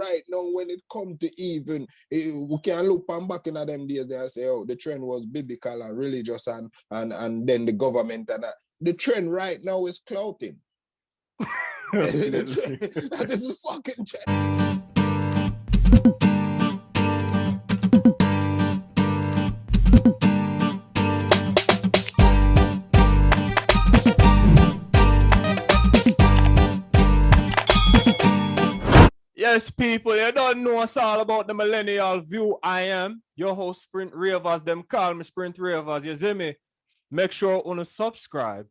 right now, when it come to even, we can look back in them days and say, oh, the trend was biblical and religious and then the government and the trend right now is clouting. That is a fucking trend. Yes, people, you don't know us all about the millennial view. I am your host, Sprint Ravers. Them call me Sprint Ravers. You see me? Make sure you subscribe,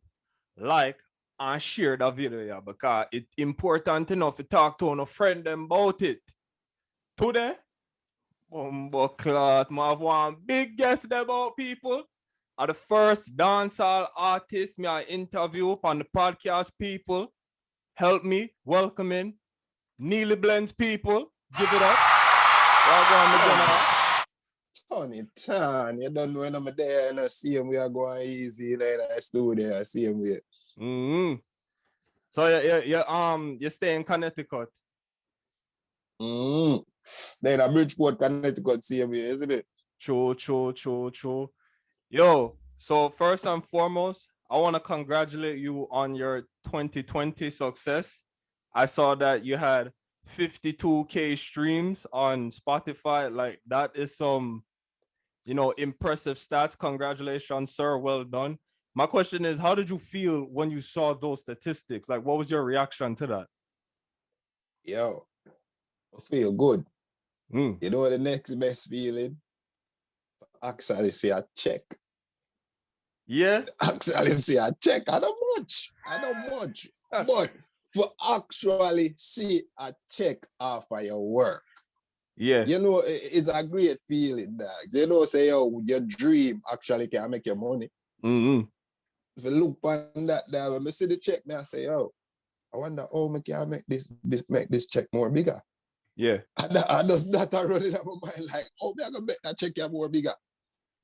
like, and share the video because it's important enough to talk to a friend about it. Today, Bumbleclot, I have one big guest about people. Are the first dancehall artist me I interview on the podcast, people. Help me welcoming Neily Blnz, people. Give it up. Tony, you don't know when I'm there and I see him, we are going easy in the studio, I see him here. So you stay in Connecticut. Then a Bridgeport, Connecticut, see him here, isn't it? True. Yo, so first and foremost, I want to congratulate you on your 2020 success. I saw that you had 52K streams on Spotify. Like, that is some, impressive stats. Congratulations, sir. Well done. My question is, how did you feel when you saw those statistics? Like, what was your reaction to that? Yo, I feel good. You know the next best feeling? Actually see a check. Yeah? Actually see a check. I don't much. But for actually see a check off of your work. Yeah. It's a great feeling, dog. Say, oh, your dream actually can make your money. If you look on that, when I see the check, I say, oh, I wonder how I can make this check more bigger. Yeah. And that are running in my mind, like, oh, I'm going to make that check more bigger.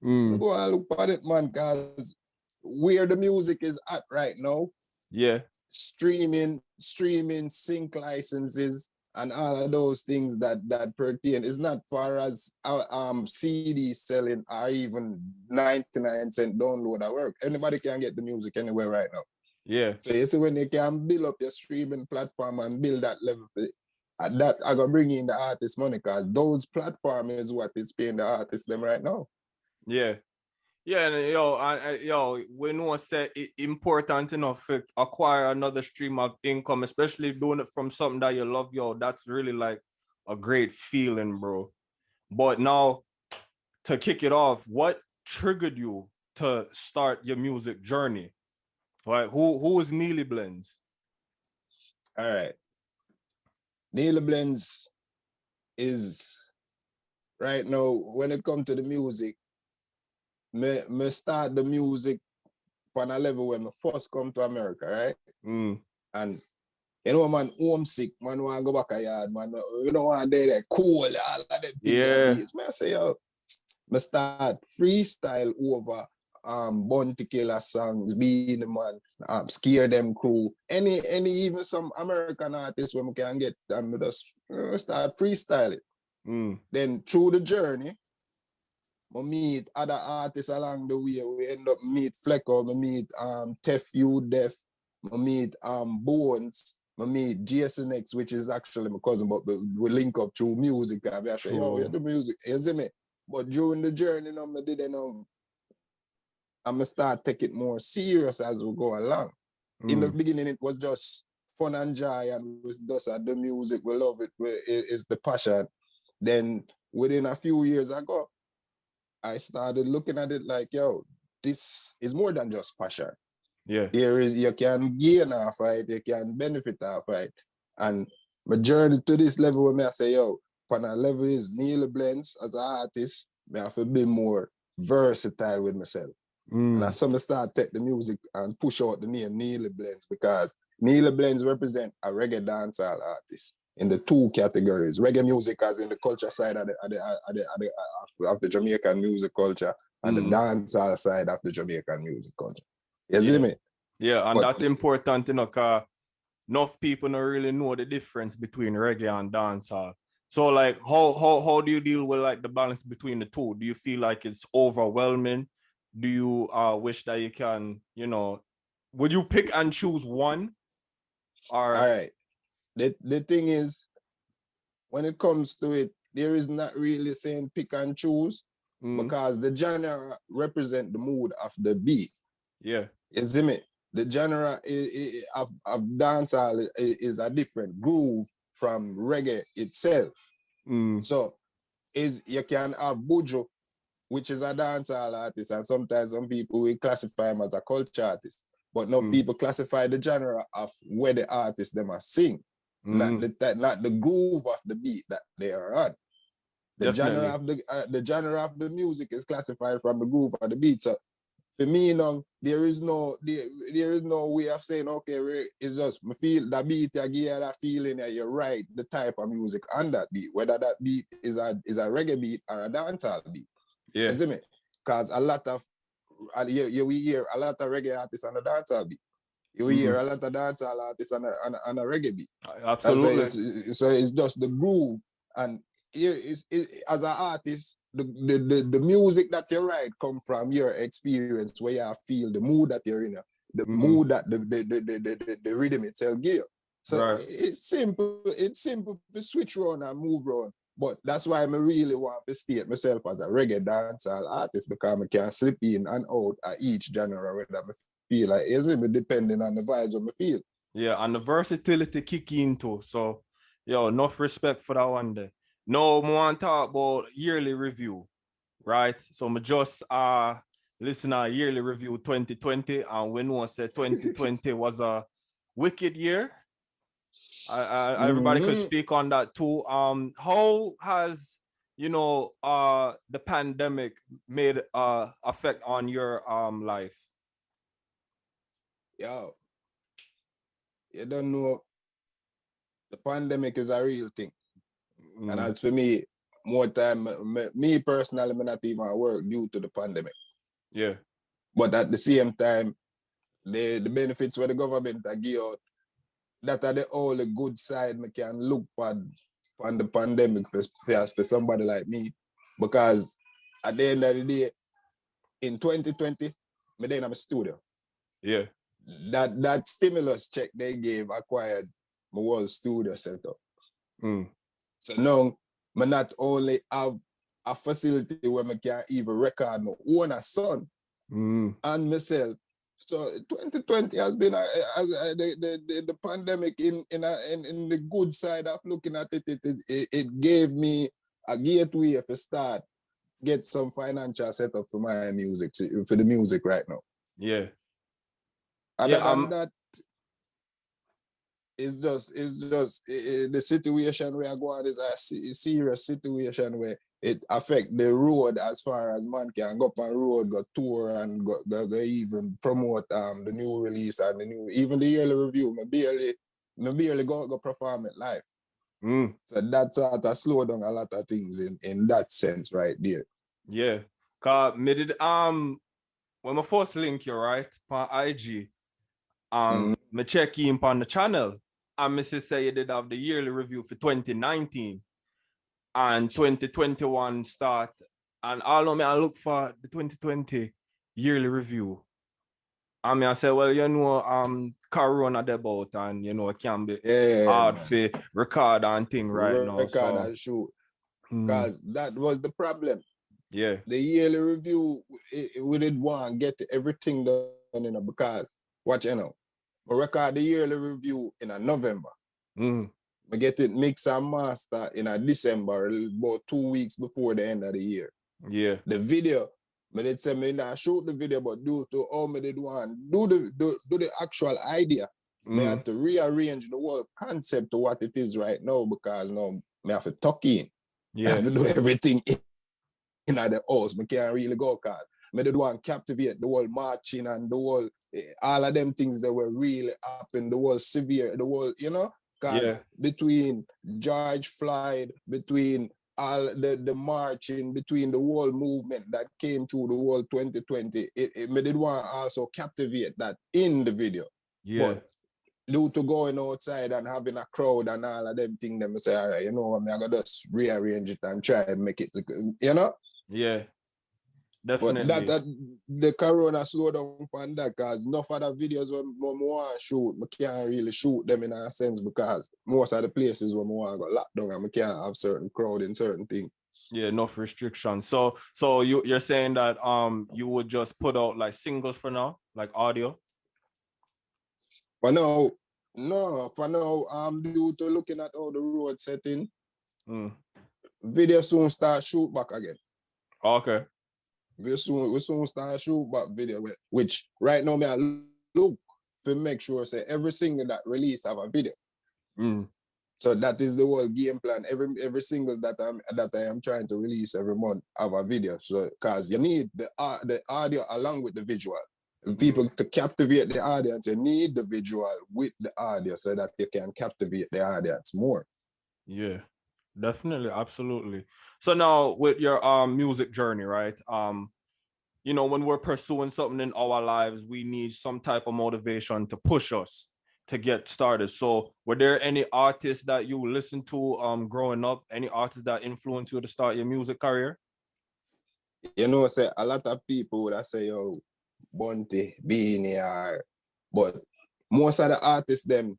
Go and look at it, man, because where the music is at right now, yeah, streaming, sync licenses, and all of those things that pertain is not far as CD selling or even 99-cent download at work. Anybody can get the music anywhere right now. Yeah. So you see, when you can build up your streaming platform and build that level, that I gonna bring in the artist money, because those platforms is what is paying the artists them right now. Yeah. Yeah, and yo, we know it's important enough to acquire another stream of income, especially doing it from something that you love. Yo, that's really like a great feeling, bro. But now, to kick it off, what triggered you to start your music journey? Right? Who is Neily Blnz? All right. Neily Blnz is right now, when it comes to the music, me start the music on a level when I first come to America, right? And man, homesick, man, want to go back a yard, man. You don't want to do that cool, all of them things. Yeah. Man, I say, yo, me start freestyle over Bounty Killer songs, Being the Man, Scare Them Crew, any even some American artists when we can get them, just start freestyling. Then through the journey, I meet other artists along the way. We end up meet Flecko, I meet Tef U Def, I meet Bones, I meet GSNX, which is actually my cousin, but we link up through music. I say, yo, we do music, you see me? But during the journey, I'm gonna start taking it more serious as we go along. In the beginning, it was just fun and joy, and it was just the music. We love it. It's the passion. Then within a few years ago, I started looking at it like, yo, this is more than just passion. Yeah. You can gain off it, you can benefit off it. And my journey to this level where I say, yo, on a level is Neily Blnz as an artist, I have to be more versatile with myself. And that's how I start take the music and push out the name Neily Blnz, because Neily Blnz represent a reggae dancehall artist in the two categories: reggae music as in the culture side of the Jamaican music culture, and the dancehall side of the Jamaican music culture. You see me? Yeah, and that's important, because enough people don't really know the difference between reggae and dancehall. So like how do you deal with like the balance between the two? Do you feel like it's overwhelming? Do you wish that you can, you know, would you pick and choose one? Or All right. The thing is, when it comes to it, there is not really saying pick and choose because the genre represent the mood of the beat. Yeah. You see me? The genre of dancehall is a different groove from reggae itself. So you can have Buju, which is a dancehall artist, and sometimes some people will classify him as a culture artist. But enough people classify the genre of where the artist them are sing, not the groove of the beat that they are on. The genre of the music is classified from the groove of the beat. So for me, now, there is no way of saying, okay, it's just me feel that beat, you give that feeling that you write the type of music on that beat, whether that beat is a reggae beat or a dancehall beat. Yeah. You see me? Because a lot of you hear a lot of reggae artists on a dancehall beat. You hear a lot of dancehall artists on a reggae beat. Absolutely. So it's just the groove. And as an artist, the music that you write come from your experience, where you feel the mood that you're in, the mood that the rhythm itself give. So it's simple to switch around and move around. But that's why I really want to state myself as a reggae dancehall artist, because I can slip in and out at each genre whether I feel like, is it depending on the vibes of my feel. Yeah, and the versatility kick in too. So, yo, enough respect for that one there. No, I want to talk about yearly review, right? So I just listen to yearly review 2020, and we know said 2020 was a wicked year. Everybody could speak on that too. How has the pandemic made effect on your life? Yo, you don't know, the pandemic is a real thing. And as for me, more time, me personally, I'm not even at work due to the pandemic. Yeah. But at the same time, the benefits where the government are give out, that are the only good side me can look on the pandemic for somebody like me. Because at the end of the day, in 2020, me then I'm a studio. Yeah. That stimulus check they gave acquired my whole studio setup. So now, I not only have a facility where I can even record my own son and myself. So 2020 has been the pandemic in the good side of looking at it. It gave me a gateway to start get some financial setup for my music, for the music right now. Yeah. Other than that, it's just the situation where I go on is a serious situation where it affect the road as far as man can go up on road, go tour and go even promote the new release and even the yearly review. I barely go perform it live. So that's sort of slow down a lot of things in that sense right there. Yeah. Cause me did when I first link you, right, on IG, me check in on the channel, and me say you did have the yearly review for 2019 and 2021 start, and all of me I look for the 2020 yearly review. I mean, I say, well, Corona about, and it can be hard for record and thing right now. Record and shoot. Because that was the problem. Yeah. The yearly review, we did want to get everything done, because, watch, I record the yearly review in November. I get it mix and master in December, about 2 weeks before the end of the year. Yeah. The video, I did say me not shoot the video, but due to all me did want, do the actual idea. I had to rearrange the whole concept to what it is right now, because now I have to tuck in. Yeah. I have to do everything in the house. I can't really go, because I did want to captivate the whole marching and the whole, all of them things that were really happening, the whole severe, the whole, because between George Floyd, between all the marching, between the whole movement that came through the whole 2020, it did want to also captivate that in the video. Yeah. But due to going outside and having a crowd and all of them things, them say, all right, you know what, I'm gonna just rearrange it and try and make it look, you know? Yeah, But definitely. that the corona slowed down on that because enough other videos when I want to shoot, I can't really shoot them in a sense because most of the places where I want to go locked down and I can't have certain crowd in certain things. Yeah, enough restrictions. So you're saying that you would just put out like singles for now, like audio? For now, no, for now, due to looking at all the road setting, video soon start shoot back again. Okay. We soon start shoot back video, which right now I look to make sure say every single that release have a video. So that is the whole game plan. Every single that I am trying to release every month have a video. So because you need the audio along with the visual. People to captivate the audience, you need the visual with the audio so that you can captivate the audience more. Yeah, definitely, absolutely. So now with your music journey, right? You know, when we're pursuing something in our lives, we need some type of motivation to push us to get started. So were there any artists that you listened to growing up? Any artists that influenced you to start your music career? You know, say a lot of people that say, yo, Bunty, Beanie, but most of the artists them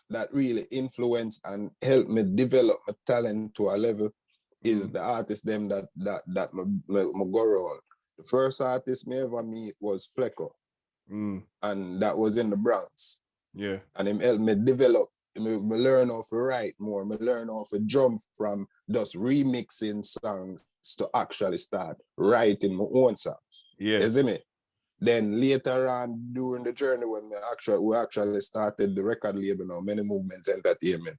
that really influence and help me develop my talent to a level is the artists them that me go around. The first artist me ever meet was Flecko. And that was in the Bronx. Yeah. And him helped me develop, me learn how to write more, me learn how to jump from just remixing songs to actually start writing my own songs. Yeah. You see me? Then later on during the journey when we actually started the record label now, Many Movements Entertainment,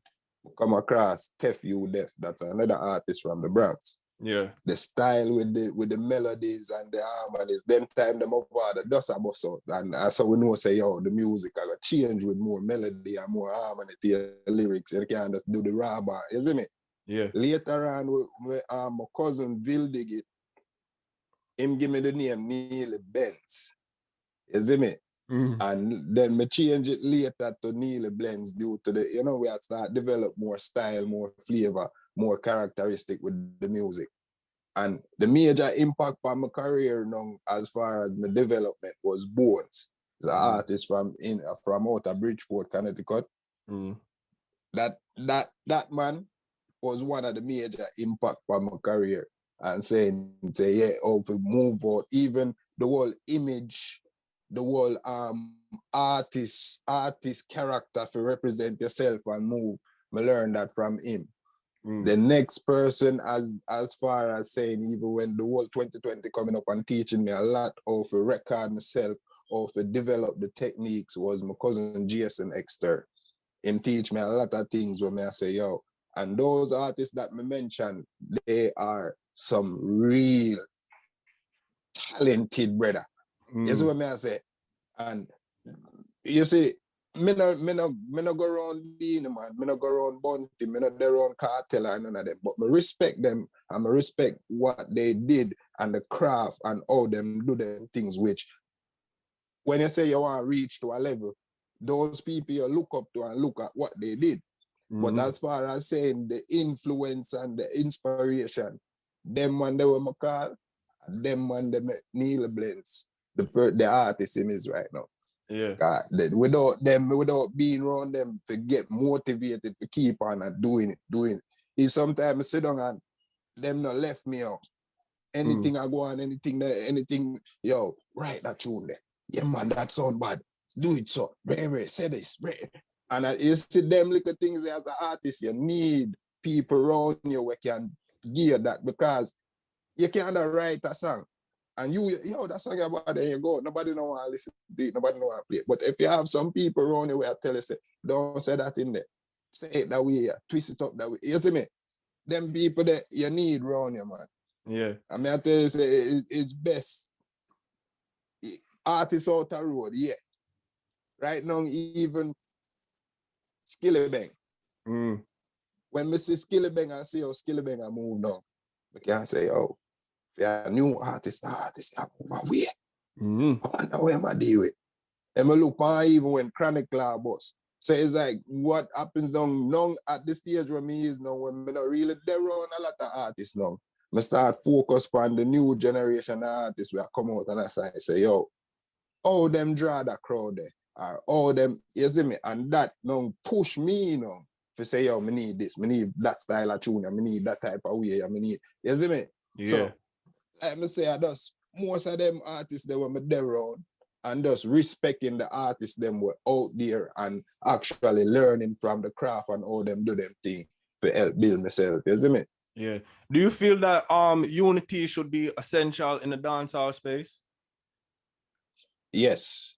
come across Tef U Def, that's another artist from the Bronx. Yeah. The style with the melodies and the harmonies, them time them up the dust a bust out. And so we know say, yo, the music I got change with more melody and more harmony to your lyrics. You can't just do the raw bar, you see me? Yeah. Later on, my cousin Vil Digit, him give me the name Neily Blnz. You see me? And then me change it later to Neily Blnz due to the, you know, we have to start develop more style, more flavor, more characteristic with the music. And the major impact on my career now, as far as my development, was Bones. He's an artist from out of Bridgeport, Connecticut. That man was one of the major impact on my career. And say, yeah, oh, if we move out, even the whole image, the whole artist character to represent yourself and move. I learned that from him. The next person, as far as saying, even when the whole 2020 coming up and teaching me a lot of record myself, of develop the techniques, was my cousin Jason Exter. Him teach me a lot of things when I say, yo, and those artists that me mentioned, they are some real talented brother. You see what I say? And you see, me no go around Beanie, man. Me no go around Bunty. Me no go around Cartel and none of them. But me respect them and me respect what they did and the craft and how them do them things, which when you say you want to reach to a level, those people you look up to and look at what they did. But as far as saying the influence and the inspiration, them man they were my call, them man they make Neily Blnz, the artist him is right now. Yeah. Without being around them to get motivated to keep on and doing it. Is sometimes I sit down and them not left me out. Anything I go on, anything, yo, write that tune there. Yeah, man, that sound bad. Do it so. Say this. And you see them little things there as an artist, you need people around you who can gear that because you can't write a song. And yo, that song about there you go. Nobody know want to listen to it. Nobody know want to play it. But if you have some people around you where I tell you, say, don't say that in there. Say it that way, twist it up that way. You see me? Them people that you need around you, man. Yeah. I mean, I tell you, say, it's best. Artists out the road, yeah. Right now, even Skillibeng. When I see Skillibeng, I see how Skillibeng I move now. I can't say, oh, if you're a new artist, I move away. I wonder what I deal with. And I look on even when Chronic Law bus. So it's like what happens now at the stage where me is now, when me not really there on a lot of artists now. I start focus on the new generation of artists where I come out and I say, yo, how them draw that crowd there? Or how them, you see me? And that now push me, you know, to say, yo, me need this, me need that style of tune, me need that type of way, me need, you see me? Yeah. So, let me say, I just, most of them artists that were me there on, and just respecting the artists them were out there and actually learning from the craft and how them do them thing to help build myself, you see me? Yeah. Do you feel that unity should be essential in the dancehall space? Yes.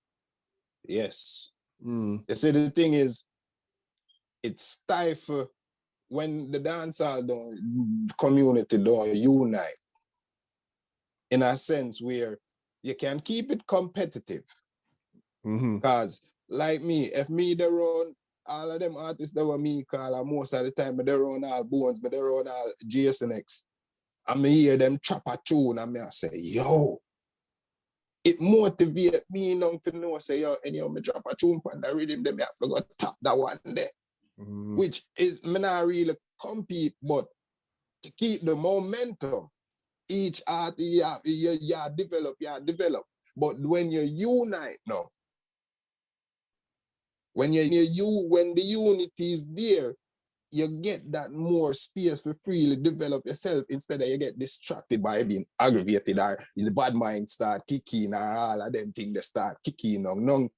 Yes. Mm. You see, the thing is, it's stifle when the dancehall community don't unite in a sense where you can keep it competitive. Because like me, if me they run all of them artists that were me call, and most of the time they run all Bones, but they run all GSNX. And me hear them chop a tune and me I say, yo, it motivate me now to know, say, yo, and yo, me drop a tune on the rhythm, then me I forgot tap that one there. Which is, me not really compete, but to keep the momentum, each art, you develop. But when you unite now, when the unity is there, you get that more space to freely develop yourself instead of you get distracted by being aggravated or the bad mind start kicking or all of them things that start kicking on. No,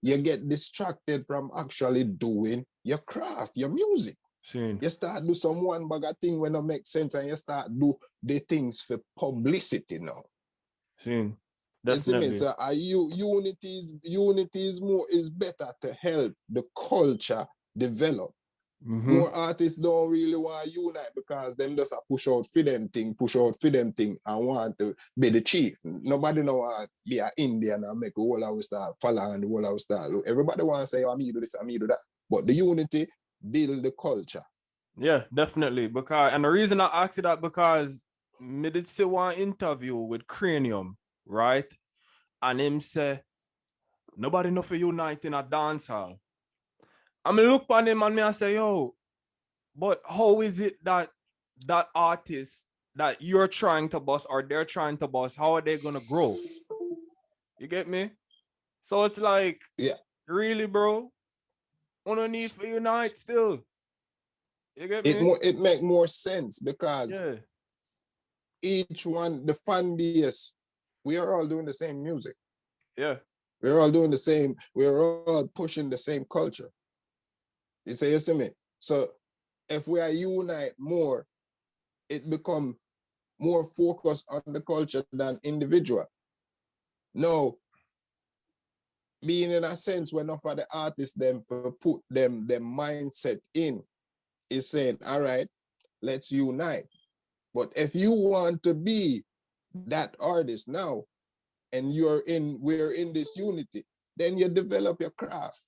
you get distracted from actually doing your craft, your music. Seen. You start do some one bag of thing when it make sense and you start do the things for publicity now. Seen. Definitely. You see me? So unity is better to help the culture develop. More artists don't really want to unite because them just push out for them thing, and want to be the chief. Nobody know want to be an Indian and make the whole of start follow and the whole of start. Everybody want to say, oh, me do this, me do that. But the unity build the culture. Yeah, definitely. And the reason I asked you that because me did see one interview with Cranium, right? And him say, nobody know for unite in a dance hall. I mean, look on him and me I say, yo, but how is it that that artist that you're trying to bust or they're trying to bust, how are they gonna grow? You get me? So it's like, yeah, really, bro? We don't need for unite still. You get me? It make more sense because yeah. each one, the fan base, we are all doing the same music. Yeah. We're all doing the same, we're all pushing the same culture. You see me? So if we are unite more, it become more focused on the culture than individual. No, being in a sense when enough of the artists them put them mindset in is saying, all right, let's unite. But if you want to be that artist now, and we're in this unity, then you develop your craft.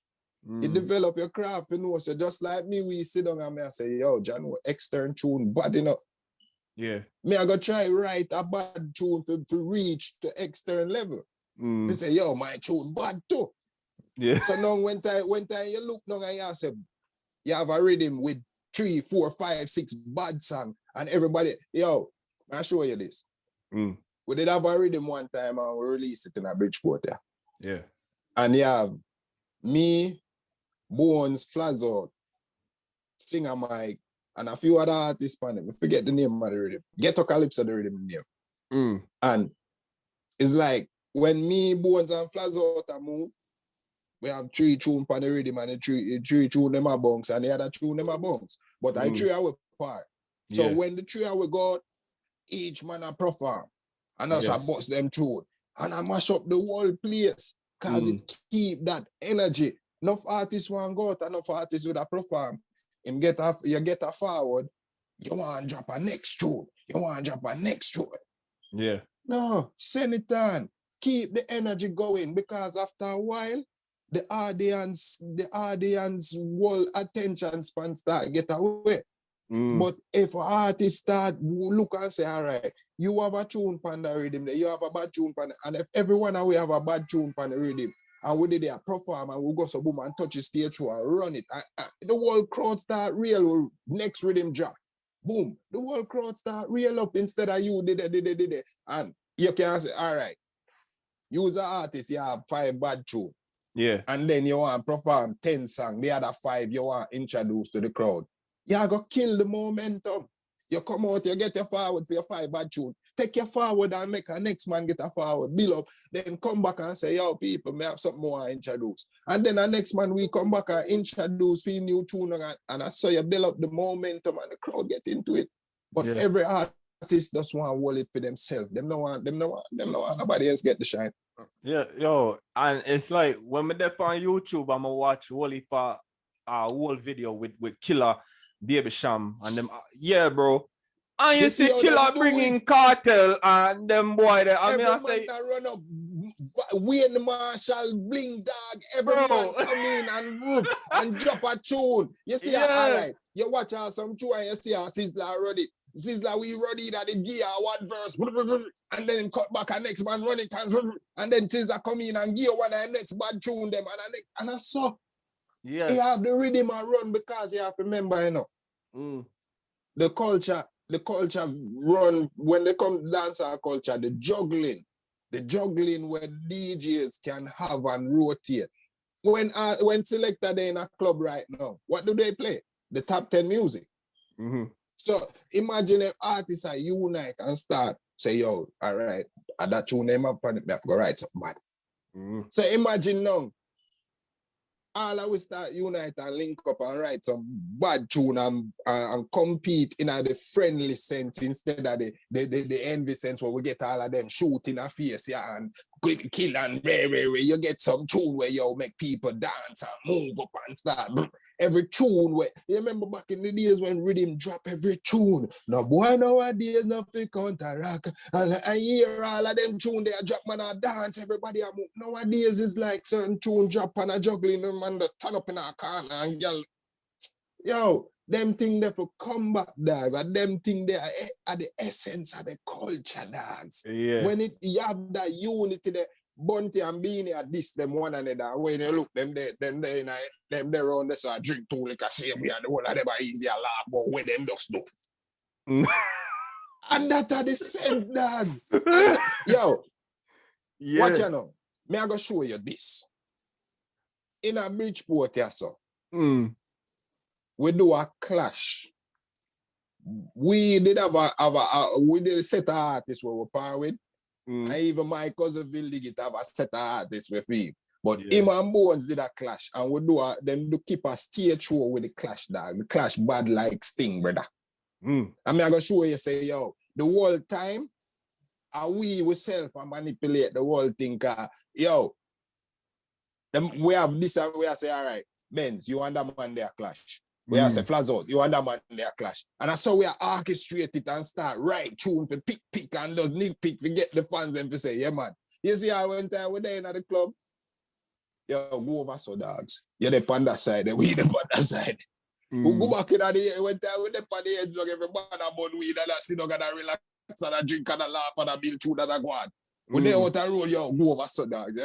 You develop your craft, you know. So just like me, we sit down and I say, yo, John, extern tune, bad enough. Yeah. Me, I go try write a bad tune to reach the extern level. They say, yo, my tune bad too. Yeah. So now when time you look now and you say, you have a rhythm with 3, 4, 5, 6 bad song, and everybody, yo, I'll show you this. We did have a rhythm one time and we released it in a Bridgeport, yeah. Yeah. And you have me, Bones, Flazzo, Singer Mike, and a few other artists on them. I forget the name of the rhythm. Ghetto Calypso the rhythm name. And it's like when me, Bones, and Flazzo move, we have 3 tune on the rhythm and the 3 tune them a bounce and the other tune them a bounce. But I 3 are part. So when the 3 are go, each man a perform. And us I bust them tune. And I mash up the whole place. Cause it keep that energy. Enough artists want go out, enough artists with a perform. You get a forward, you want to drop a next tune. You want to drop a next tune. Yeah. No, send it on. Keep the energy going because after a while, the audience whole attention span start get away. But if an artist start look and say, all right, you have a tune on the rhythm, you have a bad tune on, and if everyone we have a bad tune on the rhythm, and we did a perform and we go so boom and touch the stage show and run it. And the whole crowd start real next rhythm drop. Boom. The whole crowd start real up instead of you did it. And you can say, all right, you as an artist, you have 5 bad tunes. Yeah. And then you want to perform 10 songs. The other 5 you want to introduce to the crowd. You are going to kill the momentum. You come out, you get your forward for your 5 bad tunes. Take your forward and make a next man get a forward, build up, then come back and say, yo, people, may have something more to introduce. And then the next man, we come back and introduce 3 new tunes, and I saw you build up the momentum and the crowd get into it. But every artist just want to hold it for themselves. Them no want nobody else get the shine. Yeah, yo, and it's like when we dep on YouTube, I'ma watch whole video with Killer, Baby Sham, and them. Yeah, bro. And you see Killer bringing Cartel and them boy there. I mean, I say, run up, Wayne Marshall, Bling Dog, every man come in and drop a tune. You see, all right. You watch some tune and you see how Sizzla already. Sizzla, we run it at the gear, 1 verse, and then cut back and next man run it, and then Sizzla come in and gear one and next bad tune them, and I saw. Yeah. You have the rhythm and run because you have to remember, you know, the culture run, when they come to dancehall culture, the juggling where DJs can have and rotate. When selector they in a club right now, what do they play? The top 10 music. So imagine if artists are unite and start say, yo, all right, at that tune them up and I have to go write something bad. So imagine now, all of we start unite and link up and write some bad tune and compete in a the friendly sense instead of the envy sense where we get all of them shooting a face, yeah, and kill and you get some tune where you make people dance and move up and start. Every tune where you remember back in the days when rhythm drop every tune. No boy nowadays nothing counteract. And I hear all of them tune they drop man and dance, everybody move. Nowadays it's like certain tune drop and a juggling them and just turn up in a corner and yell. Yo, them thing they for combat dog, and them thing they are the essence of the culture dogs. Yeah. When you have that unity there. Bunty and Beanie at this them one another. When you look them they around this drink too like a shame we are the one of them are easier laugh but when them just do. And that are the sense dogs. Yo, watch you now. Me I go show you this. In a Bridgeport, yeah, so. We do a clash. We did have we did a set of artists where we par with. And even my cousin Bill did have a set of artists with him. But him and Bones did a clash. And we do keep a stage show with the clash dog. The clash bad like Sting, brother. I mean, I'm going to show you, say, yo, the whole time, we ourselves manipulate the whole thing. Yo, we have this and we say, all right, Benz, you and that man there clash. We have say, Flazzo, you and that man there clash. And that's how we orchestrate it and start right tune for pick and does need pick to get the fans and to say, yeah, man. You see how one time we're there in the club? Yo, go over so dogs. You're the on that side, we the on that side. We go back in the one time with the on the heads of everybody about weed and I sit down and I relax and I drink and I laugh and I build through that I go on. When they out the road, yo, go over so dog.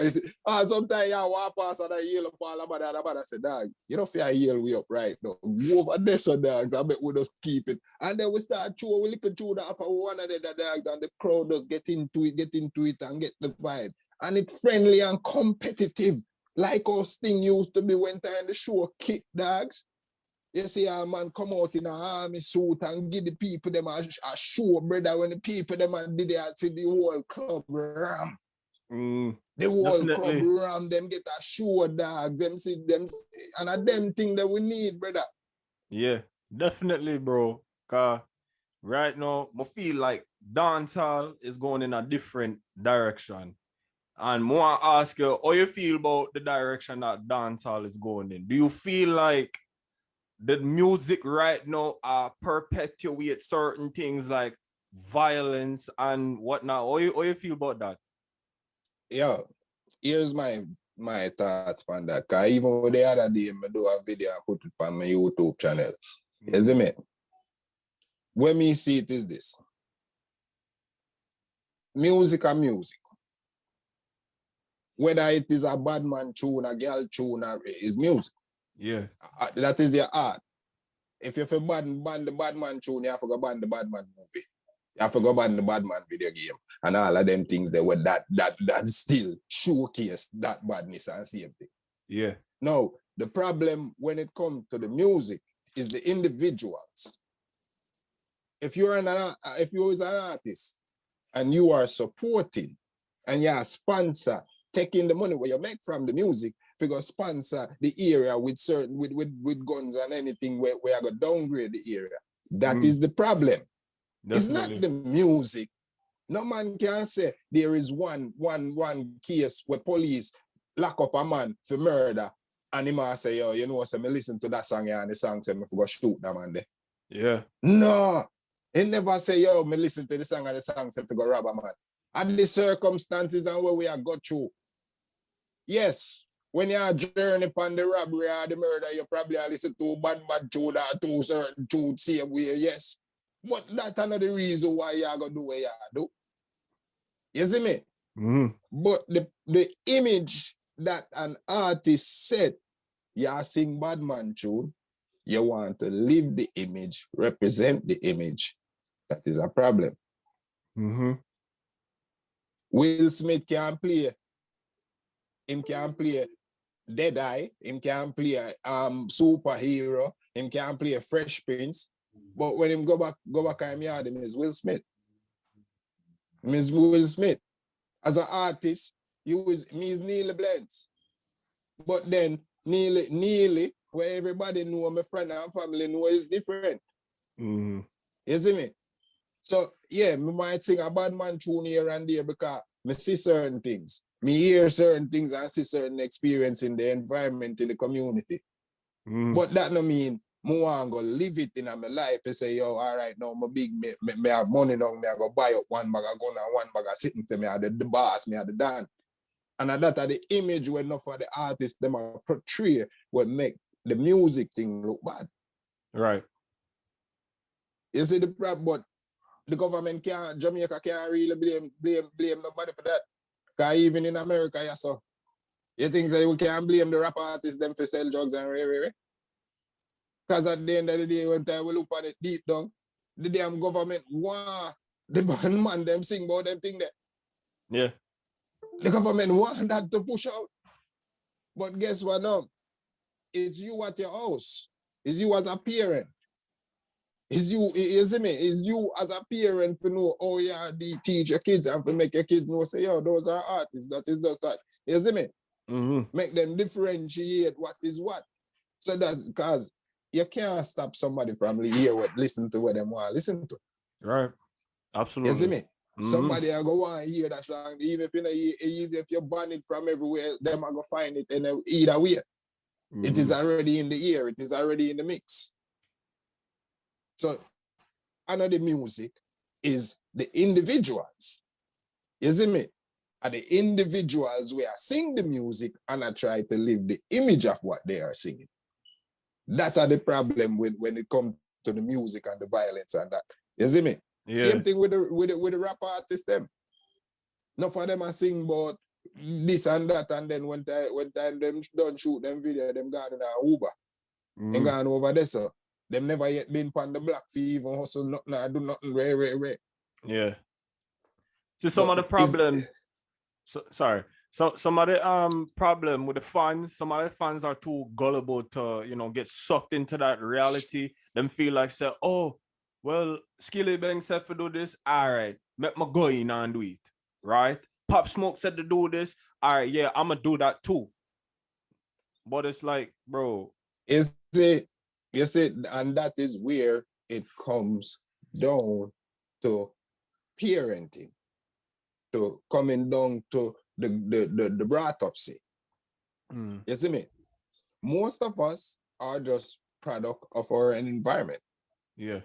Sometimes you walk past and I yell up all about that. I say, dog, you don't feel I yell way up right now. Go over there so dogs. I bet we just keep it. And then we start through, we look through that for one of the dogs and the crowd does get into it and get the vibe. And it's friendly and competitive. Like our Sting used to be when time the show kick dogs. You see a man come out in an army suit and give the people them a show, brother. When the people them did it, see the whole club ram. The whole club ram, them get a show, dogs. Them see them, and them thing that we need, brother. Yeah, definitely, bro. Cause right now, I feel like dancehall is going in a different direction. And more ask you, how you feel about the direction that dancehall is going in? Do you feel like the music right now perpetuate certain things like violence and whatnot? How you feel about that? Yeah, here's my thoughts on that. Cause even the other day, I do a video and put it on my YouTube channel. You see me? When me see it is this. Music and music. whether it is a bad man tune, a girl tune, or is music. Yeah. That is your art. If you have ban the bad man tune, you have to go ban the bad man movie. You have to go ban the bad man video game. And all of them things that were that still showcase that badness and same thing. Yeah. Now, the problem when it comes to the music is the individuals. If you're an artist and you are supporting and you're a sponsor, taking the money where you make from the music, if you go sponsor the area with certain with guns and anything where I go downgrade the area. That is the problem. Definitely. It's not the music. No man can say there is one case where police lock up a man for murder and he might say, yo, you know, so me listen to that song here and the song say me for go shoot that man there. Yeah. No. He never say, yo, me listen to the song and the song say to go rob a man. And the circumstances and where we are got through. Yes, when you are journey upon the robbery or the murder, you probably listen to bad tune or to certain tune same way, yes. But that's another reason why you are going to do what you do. You see me? But the image that an artist said, you sing bad man tune, you want to live the image, represent the image. That is a problem. Will Smith can play. Him can play Deadeye. Him can play superhero. Him can play Fresh Prince. But when him go back and yard, him is Will Smith. Miss Will Smith. As an artist, me is Neily Blnz. But then Neily, where everybody know, my friend and family know, is different. You see me? So yeah, me might sing a bad man tune here and there because me see certain things. Me hear certain things and see certain experience in the environment, in the community. But that no mean me want to go live it in my life and say, yo, all right, now I'm big, me have money now, me I go buy up one bag of gun and one bag of sitting to me, I the boss, me I the dan. And that are the image where enough of the artists them are portray what make the music thing look bad. Right. You see the problem, but the government can't, Jamaica can't really blame nobody for that. Because even in America, yeah, so you think that we can't blame the rap artists them for sell drugs and because at the end of the day, when time we look at it deep down, the damn government want the man them sing about them thing there. Yeah. The government want that to push out. But guess what now? It's you at your house. It's you as a parent. It's you, you see me? It's you as a parent to know, oh yeah, they teach your kids and to make your kids know, say, yo, those are artists, that is just that. You see me? Make them differentiate what is what. So that, because you can't stop somebody from listen to what they want to listen to. Right. Absolutely. You see me? Somebody will go on hear that song, even if you ban it from everywhere, them are going to find it in either way. It is already in the ear. It is already in the mix. So, another music is the individuals. You see me? And the individuals where I sing the music and I try to live the image of what they are singing. That are the problem when it comes to the music and the violence and that. You see me? Yeah. Same thing with the rap artists them. Enough of them are sing about this and that, and then when time them done shoot them video, them gone in a Uber. They gone over there, so them never yet been on the block for even hustle nothing or do nothing rare. Yeah. See, some of the problem. Sorry. So some of the problem with the fans, some of the fans are too gullible to, get sucked into that reality. Them feel like say, oh, well, Skilly Bang said to do this, all right, make me go in and do it. Right? Pop Smoke said to do this, all right, yeah, I'm gonna do that too. But it's like, bro. You see, and that is where it comes down to parenting, to coming down to the brought-upsy. You see me? Most of us are just product of our environment. Yeah.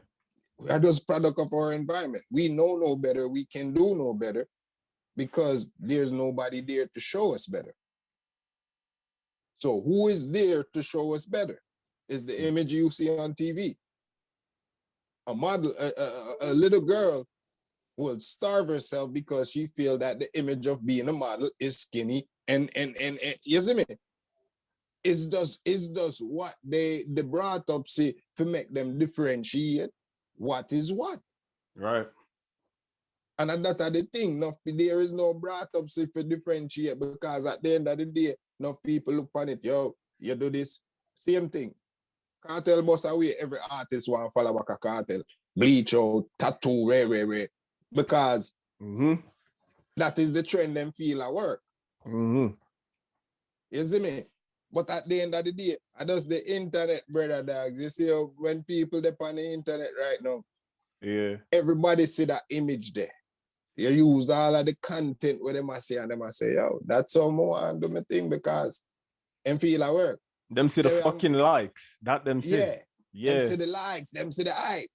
We are just product of our environment. We know no better. We can do no better because there's nobody there to show us better. So who is there to show us better? Is the image you see on TV. A model, a little girl will starve herself because she feels that the image of being a model is skinny And you see me? It's just what they brought up see to make them differentiate what is what. Right. And that are the thing. There is no brought up say for differentiate because at the end of the day, enough people look on it. Yo, you do this. Same thing. Cartel bust away. Every artist want to follow back a cartel. Bleach out, tattoo, rare. Because that is the trend them feel at work. You see me? But at the end of the day, I just the internet, brother dogs. You see how when people depend on the internet right now, everybody see that image there. You use all of the content where them say and them say, yo, that's how more and do my thing because them feel at work. Them see the fucking likes. That them see. Yeah. Them see the likes, them see the hype.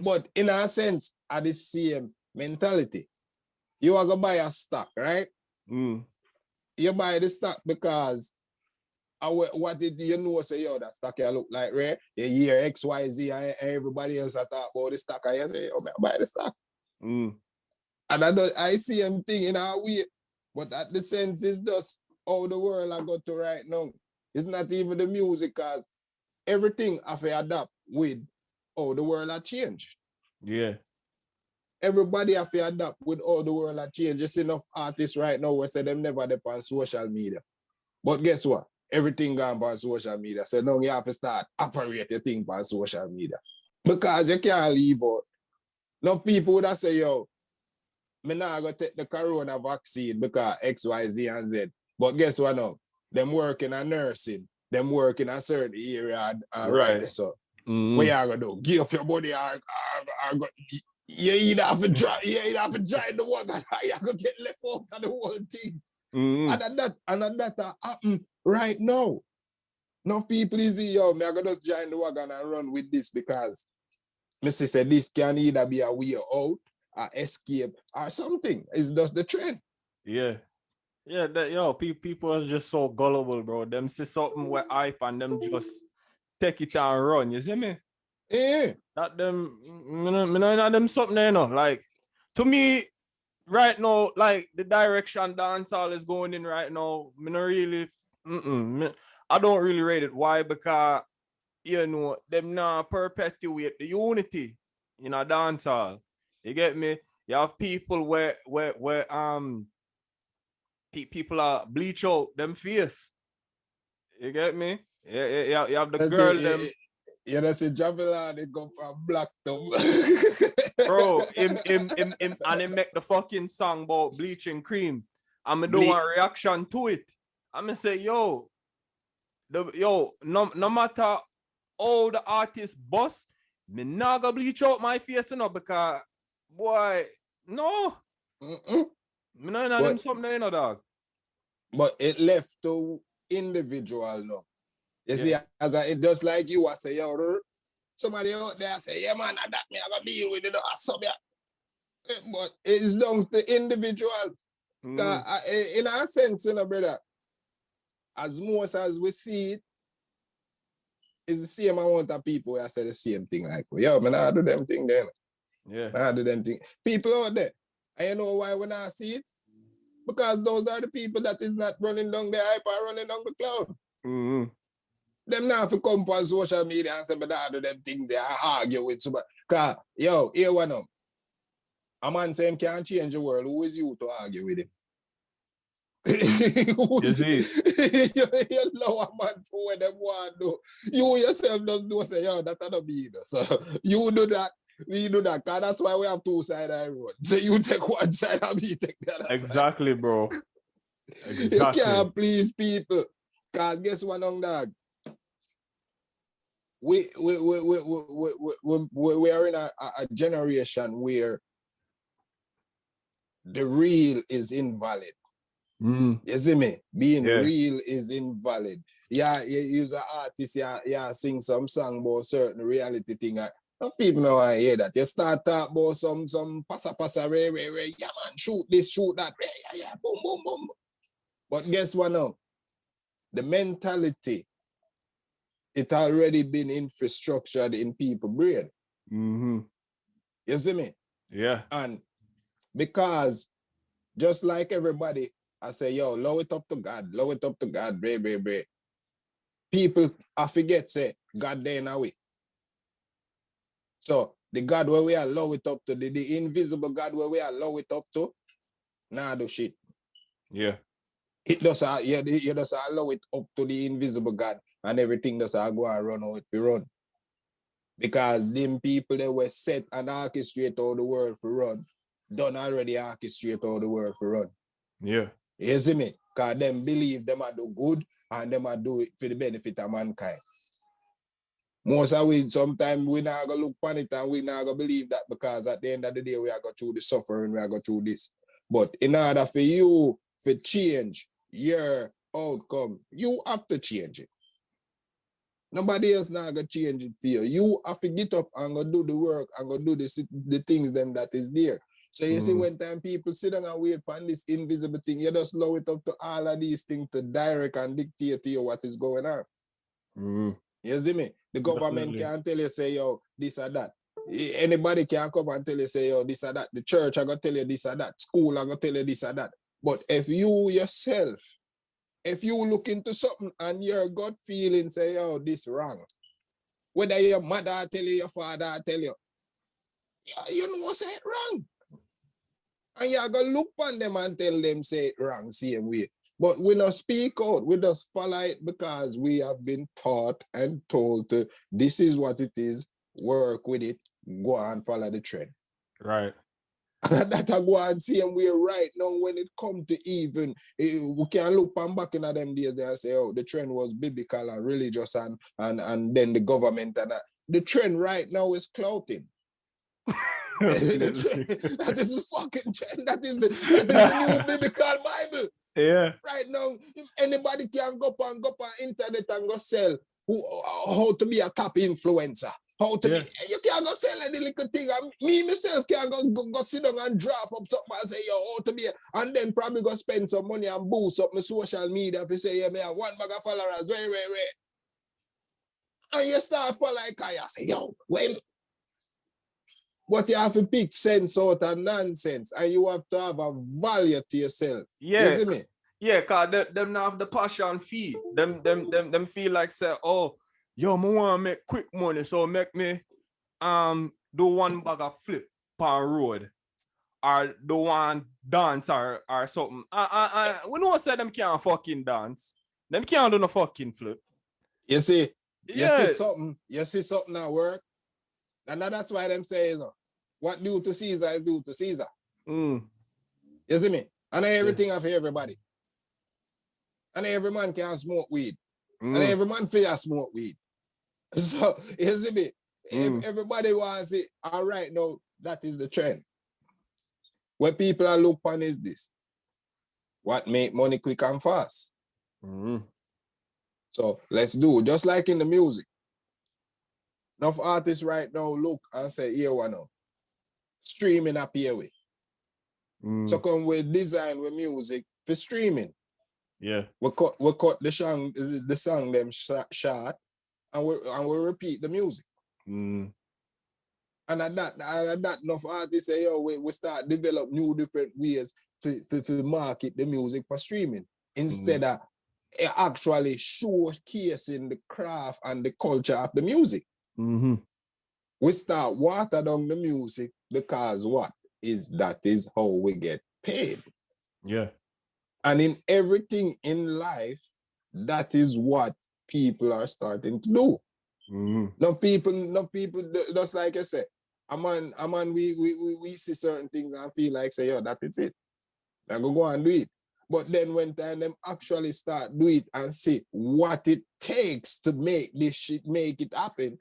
But in a sense, at the same mentality. You are gonna buy a stock, right? You buy the stock because what did you know say, yo, that stock you look like, right? You hear XYZ and everybody else talk about the stock. I say, yo, man, buy the stock. And I see him thing in a way, but at the sense is just how the world I got to right now. It's not even the music, because everything have to adapt with how the world has changed. Yeah. Everybody have to adapt with how the world has changed. Just enough artists right now who say them never depend on social media. But guess what? Everything gone on social media. So now you have to start operate your thing on social media. Because you can't leave out. Enough people would have say, yo, me not going to take the corona vaccine because X, Y, Z, and Z. But guess what now? Them work in a nursing. Them work in a certain area. Right. So what you going to do? Give up your body or you either have to drive the one and you're going to get left out of the whole thing. And that happen right now. Enough people is yo, me I going to just join the wagon and run with this because Mr. said this can either be a way out, or escape, or something. It's just the trend. Yeah. Yeah, people are just so gullible, bro. Them see something with hype and them just take it and run. You see me? Yeah. That them, me know them something there, you know. Like, to me, right now, like the direction dancehall is going in right now, me not really, I don't really rate it. Why? Because, you know, them not perpetuate the unity in a dancehall. You get me? You have people where people are bleach out them face. You get me? Yeah, you have the girl them. You know, see Javelin, they go from Black Tom. Bro, him and he make the fucking song about bleaching cream. I'm gonna do one reaction to it. I'm gonna say, no matter how the artist bust, me not gonna bleach out my face, you know, because boy, no. Me not know them something, you know, dog. But it left to individual now. You see, it just like you, I say, yo, somebody out there say, yeah, man, that me, I gotta deal with it. But it's down to individuals. In a sense, you know, brother, as much as we see it, it's the same amount of people who say the same thing. Like, yo, man, I do them thing then. Yeah. I do them thing. People out there. And you know why when I see it? Because those are the people that is not running down the hype or running down the cloud. Them now have to come on social media and say, but I do them things there, I argue with somebody. Because, yo, here one of them. A man saying can't change the world. Who is you to argue with him? You see? You know a man to where them want to do. You yourself just do say, yo, that's not me. So you do that. We do that, because that's why we have two sides of the road. So you take one side and me take the other exactly, side. Bro. Exactly. You can't please people. Because guess what, young dog? We are in a generation where the real is invalid. You see me? Being real is invalid. Yeah, you use an artist, sing some song about certain reality thing. People know I hear that. You start talk about some passa, yeah man, shoot this, shoot that, yeah, boom. But guess what now? The mentality, it already been infrastructured in people's brain. You see me? Yeah. And because just like everybody I say, yo, lower it up to God, bray. People, I forget, say, God there now we. So the God where we allow it up to, the invisible God where we allow it up to, nah do shit. Yeah. It does, you just allow it up to the invisible God and everything does go and run out if you run. Because them people that were set and orchestrate all the world for run, done already orchestrate all the world for run. Yeah. You see me? Because them believe them are do good and them are do it for the benefit of mankind. Most of we, sometimes we not gonna look upon it and we not gonna believe that because at the end of the day we are going through the suffering, we are going through this. But in order for you to change your outcome, you have to change it. Nobody else not gonna change it for you. You have to get up and go do the work and go do the things them that is there. So you see, when time people sit down and wait for this invisible thing, you just allow it up to all of these things to direct and dictate to you what is going on. You see me? The government can't tell you, say, yo, this or that. Anybody can come and tell you, say, yo, this or that. The church, I gonna tell you this or that. School, I gonna tell you this or that. But if you yourself, if you look into something and your gut feeling say, yo, this wrong, whether your mother tell you, your father tell you, you know say it wrong. And you're going to look on them and tell them say it wrong same way. But we don't speak out. We just follow it because we have been taught and told to, this is what it is, work with it, go and follow the trend. Right. And that I go and see, and we're right now when it comes to even, we can look back in them days there and say, oh, the trend was biblical and religious and then the government and that. The trend right now is clouting. That is the fucking trend. That is the new biblical Bible. Yeah. Right now, if anybody can go on internet and go sell how to be a top influencer. How to be, you can't go sell any little thing. Me myself can go sit down and draft up something and say, yo, how to be, and then probably go spend some money and boost up my social media if you say, yeah, me have one bag of followers, very, very rare. And you start for like I say, yo, wait. But you have to pick sense out of nonsense and you have to have a value to yourself. Yeah. You see me? Yeah, cause them not have the passion feel. Them feel like say, oh, yo, I want to make quick money, so make me do one bag of flip on road. Or do one dance or something. We know say them can't fucking dance. Them can't do no fucking flip. You see something at work. And that's why them say, you know, what due to Caesar is due to Caesar. You see me? And everything for everybody. And every man can smoke weed. And every man fear smoke weed. So, you see me? If everybody wants it, all right, now, that is the trend. What people are looking on is this. What make money quick and fast? So, let's do, just like in the music. Enough artists right now look and say, here one now. Streaming up here way. So come with design with music for streaming. Yeah. We cut the song them short and we repeat the music. And at that enough artists say, yo, we start develop new different ways to market the music for streaming instead of actually showcasing the craft and the culture of the music. We start water down the music because that is how we get paid. Yeah. And in everything in life, that is what people are starting to do. No people, just like I said, we see certain things and feel like say, yo, that is it. I go and do it. But then when time them actually start do it and see what it takes to make this shit make it happen,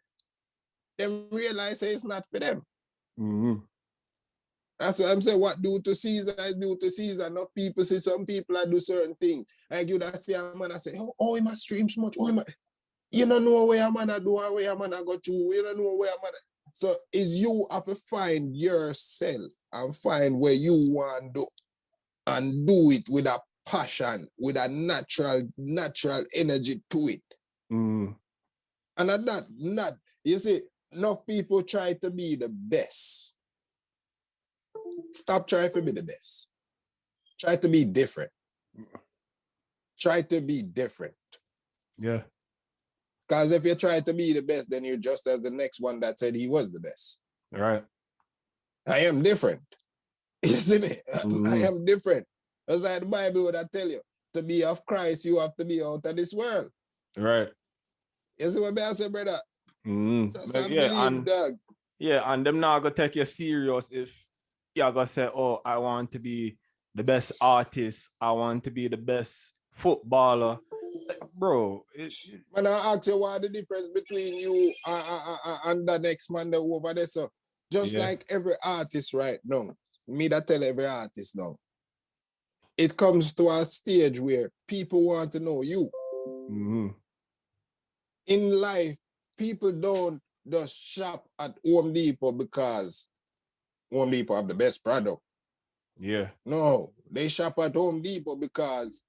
them realize it's not for them. That's what I'm saying. What due to Caesar is due to Caesar. Enough people see some people that do certain things. Like you that see a man and say, oh, he must stream so much. You don't know where a man do and where a man go through. You don't know where a man. So is you have to find yourself and find where you want to do and do it with a passion, with a natural energy to it. And at that, you see, enough people try to be the best. Stop trying to be the best. Try to be different. Try to be different. Yeah. Because if you try to be the best, then you're just as the next one that said he was the best. Right. I am different. You see me? Mm-hmm. I am different. That's like the Bible would tell you. To be of Christ, you have to be out of this world. Right. You see what I say, brother? Just Yeah, believe, dog. Yeah, and them not gonna take you serious if you're gonna say, oh, I want to be the best artist, I want to be the best footballer. Like, bro, Man, I ask you what the difference between you and the next man that over there. So just like every artist right now, me that tell every artist now, it comes to a stage where people want to know you. Mm-hmm. In life, people don't just shop at Home Depot because Home Depot have the best product. Yeah. No, they shop at Home Depot because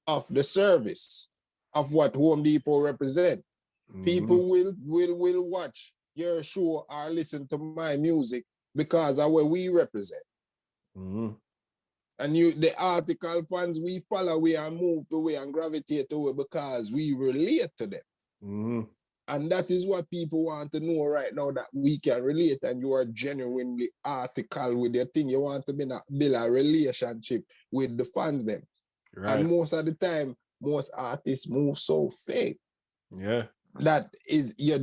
of the service of what Home Depot represent. Mm-hmm. People will watch your show or listen to my music because of what we represent. Mm-hmm. And the article fans we follow, we and move to way and gravitate to it because we relate to them. Mm-hmm. And that is what people want to know right now, that we can relate and you are genuinely article with your thing. You want to build a relationship with the fans them. Right. And most of the time, most artists move so fake. Yeah. That is you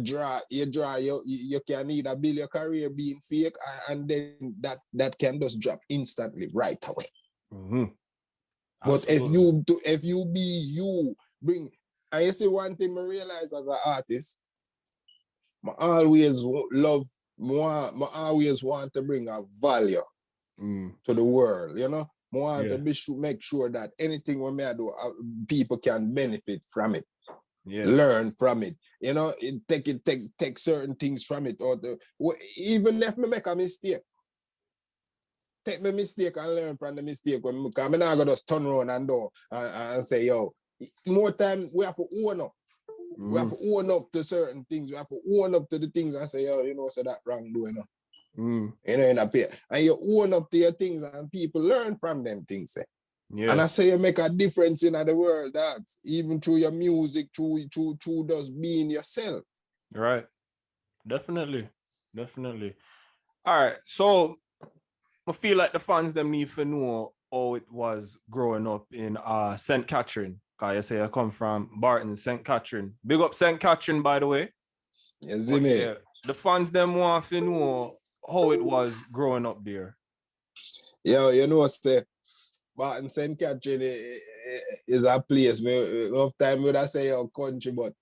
can either build your career being fake and then that can just drop instantly right away. Mm-hmm. But if you be you, bring, and you see one thing I realize as an artist, I always want to bring a value to the world, you know? I want to make sure that anything we do, people can benefit from it, learn from it, you know, take certain things from it, or even if I make a mistake, take my mistake and learn from the mistake. Because I'm not going to just turn around and say, yo, more time we have to own up. We have to own up to certain things. We have to own up to the things and say, yo, you know, so that wrong doing. You know, in a pair. And you own up to your things and people learn from them things. Yeah. And I say you make a difference in the world, that even through your music, through just being yourself. Right. Definitely. All right. So I feel like the fans them need to know how it was growing up in St. Catherine. Cause you say I come from Barton, St. Catherine. Big up St. Catherine, by the way. Yes, me. Yeah, the fans them want to know how it was growing up there. Yo, you know what's the Barton, St. Catherine is a place. Enough time would I say your country, but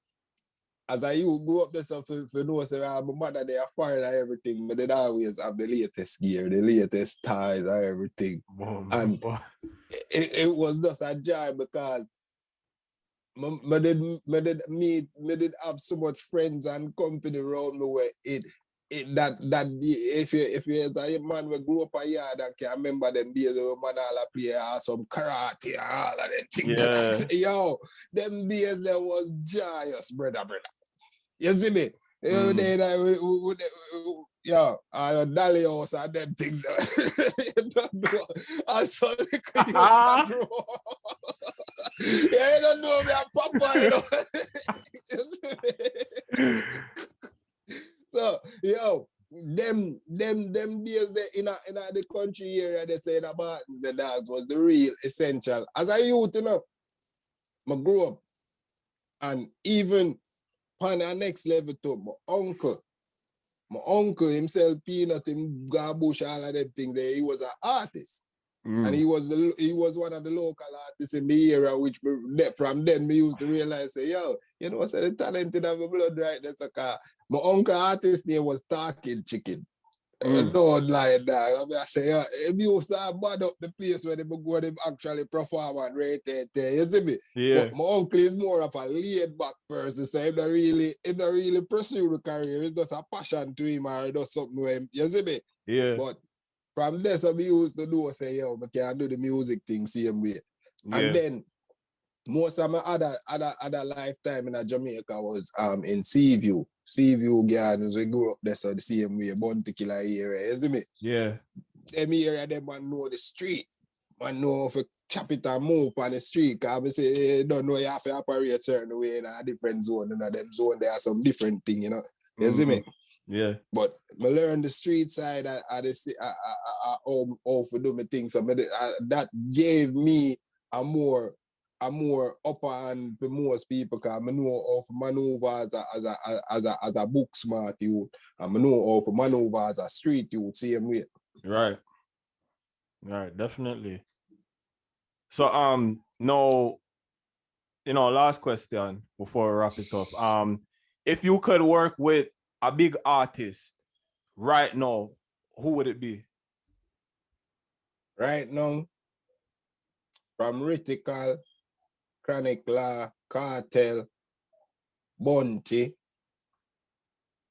as I grew up there, so for know, say my mother they are foreign and everything, but they always have the latest gear, the latest ties and everything. And it was just a joy because I did have so much friends and company around me where that if you as a man we grew up a yard and can remember them days when man all play some karate and all of that things. Yeah. Yo, them days there was joyous, brother. You see me? Yo, Dolly house and them things. You don't know. I saw the you yeah, you don't know me, I'm Papa, you know. You see me? So, yo, them days there in the country area, they say the Bartons, the dogs was the real essential. As a youth, you know, I grew up, and even on the next level too, my uncle himself, Peanut, him Gabush, all of them things, he was an artist. And he was one of the local artists in the area, which from then me used to realize, say, yo, you know, so the talent in my blood right there. So, my uncle artist name was Talking Chicken. Don't lie, dog. I mean, I say, he used to bad up the place where they go to actually perform and rate it. You see me? Yeah. But my uncle is more of a laid back person, so he don't really pursue the career. It's just a passion to him or does something with him. You see me? Yeah. But from there, so we used to do say, yo, I can do the music thing same way. Yeah. And then most of my other lifetime in Jamaica was in Seaview Gardens. We grew up there, so the same way, Bounty Killer area, you see me? Yeah. Them area, them man know the street. Man know if chop it and move on the street. Cause I say you don't know you have to operate a certain way in a different zone. In them zone there are some different thing, you know. You see me? Yeah. But I learn the street side how to do my things. So that gave me a more upper hand for most people, because I know how to maneuver as a book smart youth, and I know how to maneuver as a street youth same way. Right. Right, definitely. So no, last question before we wrap it up. If you could work with a big artist right now, who would it be? Right now, from Ritical, Chronic Law, Cartel, Bunty,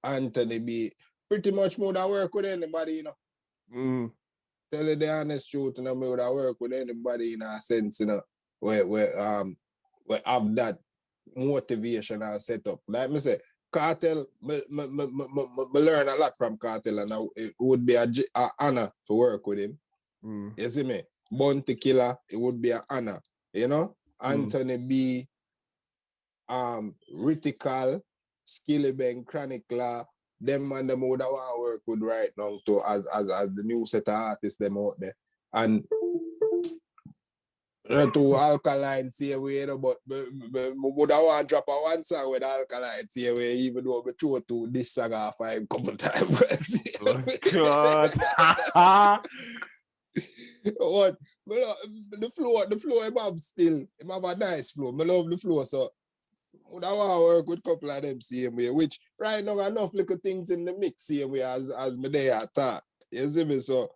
Anthony B. Pretty much would I work with anybody, you know. Tell you the honest truth, you know, me would I work with anybody in a sense, you know, where have that motivational setup. Like me say, Cartel, me learn a lot from Cartel, and it would be an honor to work with him. You see me? Bounty Killer, it would be an honor, you know. Anthony B, Ritical, Skilly Bang, Chronic Law, them man them would want to work with right now too, as the new set of artists them out there. And to Alkaline say we, you know, but would I want to drop a one song with Alkaline say we, even though we throw to this saga 5 couple times. God. What? The flow him have still. Him have a nice flow. I love the flow, so would I want to work with a couple of them same way, which right now enough little things in the mix same way as me there at thought. You see me? So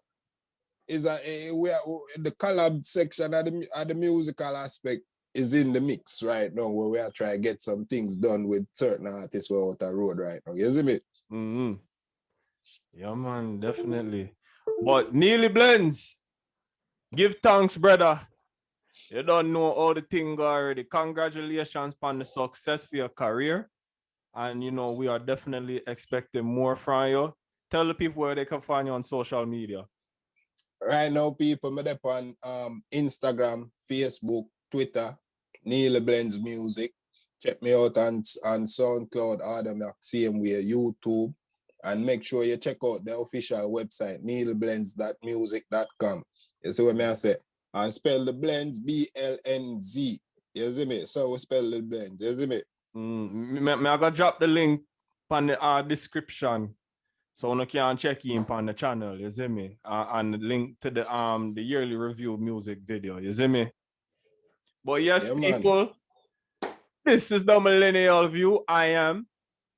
is we are the collab section of the musical aspect is in the mix right now, where we are trying to get some things done with certain artists who are out the road right now. You see me? Yeah, man, definitely. But Neily Blnz, give thanks, brother. You don't know all the thing already. Congratulations on the success for your career. And, we are definitely expecting more from you. Tell the people where they can find you on social media. Right now, people, me up on Instagram, Facebook, Twitter, Neily Blnz Music. Check me out on SoundCloud, Adam, same way, YouTube. And make sure you check out the official website, neilyblinz.music.com. You see what I say? And spell the Blnz, BLNZ. You see me? So we spell the Blnz. You see me? I gotta drop the link on the description, so you can check in on the channel. You see me? And the link to the yearly review music video. You see me? But yes, yeah, people, this is the Millennial View. I am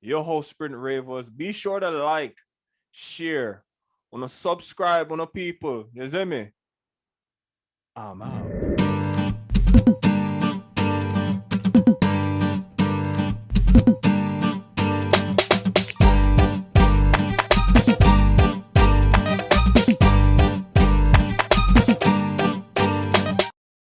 your host, Sprint Ravers. Be sure to like, share, subscribe on the people. You see me? I'm out.